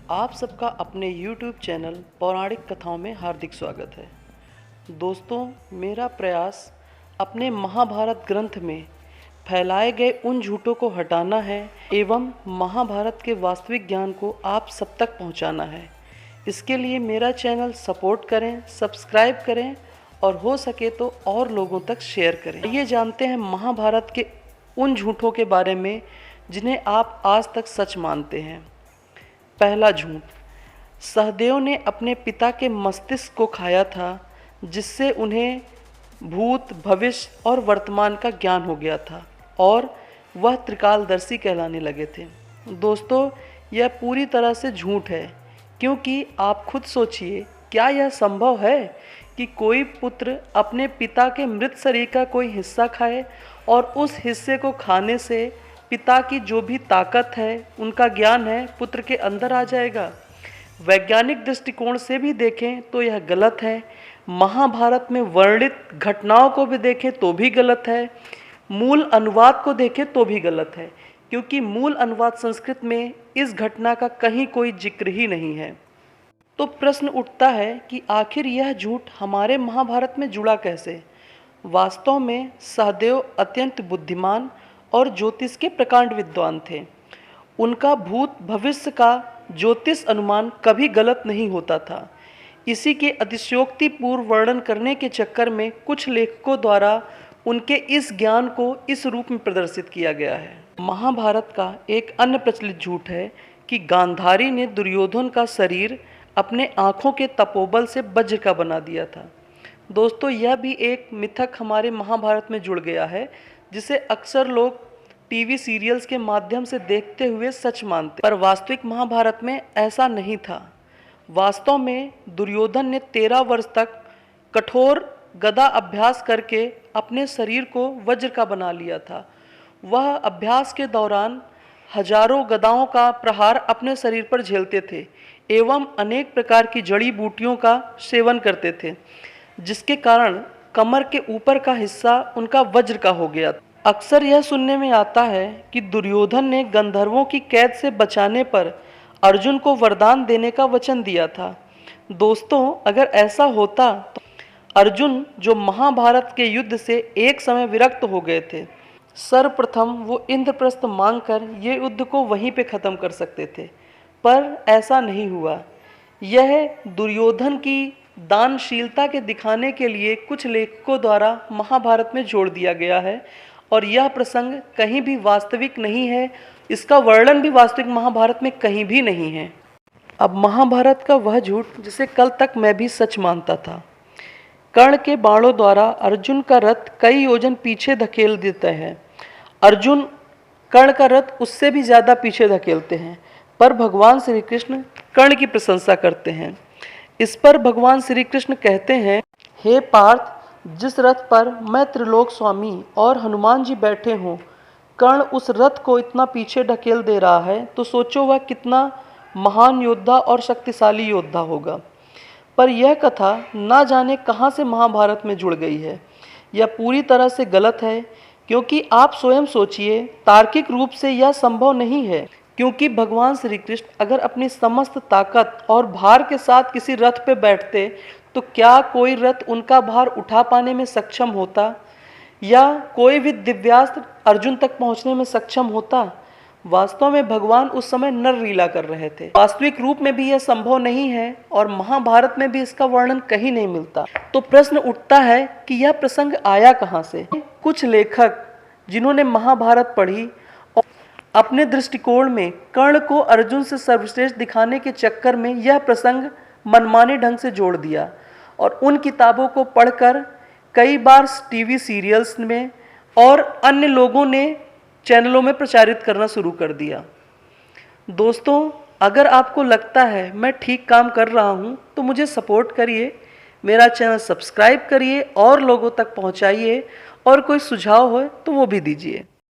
आप सबका अपने YouTube चैनल पौराणिक कथाओं में हार्दिक स्वागत है। दोस्तों, मेरा प्रयास अपने महाभारत ग्रंथ में फैलाए गए उन झूठों को हटाना है एवं महाभारत के वास्तविक ज्ञान को आप सब तक पहुंचाना है। इसके लिए मेरा चैनल सपोर्ट करें, सब्सक्राइब करें और हो सके तो और लोगों तक शेयर करें। ये जानते हैं महाभारत के उन झूठों के बारे में जिन्हें आप आज तक सच मानते हैं। पहला झूठ, सहदेव ने अपने पिता के मस्तिष्क को खाया था, जिससे उन्हें भूत, भविष्य और वर्तमान का ज्ञान हो गया था और वह त्रिकालदर्शी कहलाने लगे थे। दोस्तों, यह पूरी तरह से झूठ है, क्योंकि आप खुद सोचिए, क्या यह संभव है कि कोई पुत्र अपने पिता के मृत शरीर का कोई हिस्सा खाए और उस हिस्से को खाने से पिता की जो भी ताकत है, उनका ज्ञान है, पुत्र के अंदर आ जाएगा। वैज्ञानिक दृष्टिकोण से भी देखें तो यह गलत है। महाभारत में वर्णित घटनाओं को भी देखें तो भी गलत है। मूल अनुवाद को देखें तो भी गलत है, क्योंकि मूल अनुवाद संस्कृत में इस घटना का कहीं कोई जिक्र ही नहीं है। तो प्रश्न उठता है कि आखिर यह झूठ हमारे महाभारत में जुड़ा कैसे। वास्तव में सहदेव अत्यंत बुद्धिमान और ज्योतिष के प्रकांड विद्वान थे। उनका भूत भविष्य का ज्योतिष अनुमान कभी गलत नहीं होता था। इसी के अतिशयोक्तिपूर्ण वर्णन करने के चक्कर में कुछ लेखकों द्वारा उनके इस ज्ञान को इस रूप में प्रदर्शित किया गया है। महाभारत का एक अन्य प्रचलित झूठ है कि गांधारी ने दुर्योधन का शरीर अपने आँखों के तपोबल से वज्र का बना दिया था। दोस्तों, यह भी एक मिथक हमारे महाभारत में जुड़ गया है, जिसे अक्सर लोग टीवी सीरियल्स के माध्यम से देखते हुए सच मानते, पर वास्तविक महाभारत में ऐसा नहीं था। वास्तव में दुर्योधन ने 13 वर्ष तक कठोर गदा अभ्यास करके अपने शरीर को वज्र का बना लिया था। वह अभ्यास के दौरान हजारों गदाओं का प्रहार अपने शरीर पर झेलते थे एवं अनेक प्रकार की जड़ी बूटियों का सेवन करते थे, जिसके कारण कमर के ऊपर का हिस्सा उनका वज्र का हो गया। अक्सर यह सुनने में आता है कि दुर्योधन ने गंधर्वों की कैद से बचाने पर अर्जुन को वरदान देने का वचन दिया था। दोस्तों, अगर ऐसा होता तो अर्जुन, जो महाभारत के युद्ध से एक समय विरक्त हो गए थे, सर्वप्रथम वो इंद्रप्रस्थ मांगकर ये युद्ध को वहीं पे ख़त्म कर सकते थे, पर ऐसा नहीं हुआ। यह दुर्योधन की दानशीलता के दिखाने के लिए कुछ लेखकों द्वारा महाभारत में जोड़ दिया गया है और यह प्रसंग कहीं भी वास्तविक नहीं है। इसका वर्णन भी वास्तविक महाभारत में कहीं भी नहीं है। अब महाभारत का वह झूठ जिसे कल तक मैं भी सच मानता था। कर्ण के बाणों द्वारा अर्जुन का रथ कई योजन पीछे धकेल देता है। अर्जुन कर्ण का रथ उससे भी ज़्यादा पीछे धकेलते हैं, पर भगवान श्री कृष्ण कर्ण की प्रशंसा करते हैं। इस पर भगवान श्री कृष्ण कहते हैं, हे पार्थ, जिस रथ पर मैं त्रिलोक स्वामी और हनुमान जी बैठे हों, कर्ण उस रथ को इतना पीछे ढकेल दे रहा है, तो सोचो वह कितना महान योद्धा और शक्तिशाली योद्धा होगा। पर यह कथा ना जाने कहाँ से महाभारत में जुड़ गई है। यह पूरी तरह से गलत है, क्योंकि आप स्वयं सोचिए, तार्किक रूप से यह संभव नहीं है। क्योंकि भगवान श्री कृष्ण अगर अपनी समस्त ताकत और भार के साथ किसी रथ पे बैठते, तो क्या कोई रथ उनका भार उठा पाने में सक्षम होता, या कोई भी दिव्यास्त्र अर्जुन तक पहुंचने में सक्षम होता? वास्तव में भगवान उस समय नरलीला कर रहे थे। वास्तविक रूप में भी यह संभव नहीं है और महाभारत में भी इसका वर्णन कहीं नहीं मिलता। तो प्रश्न उठता है कि यह प्रसंग आया कहाँ से। कुछ लेखक जिन्होंने महाभारत पढ़ी और अपने दृष्टिकोण में कर्ण को अर्जुन से सर्वश्रेष्ठ दिखाने के चक्कर में यह प्रसंग मनमाने ढंग से जोड़ दिया और उन किताबों को पढ़कर कई बार टीवी सीरियल्स में और अन्य लोगों ने चैनलों में प्रचारित करना शुरू कर दिया। दोस्तों, अगर आपको लगता है मैं ठीक काम कर रहा हूं, तो मुझे सपोर्ट करिए, मेरा चैनल सब्सक्राइब करिए और लोगों तक पहुंचाइए, और कोई सुझाव हो तो वो भी दीजिए।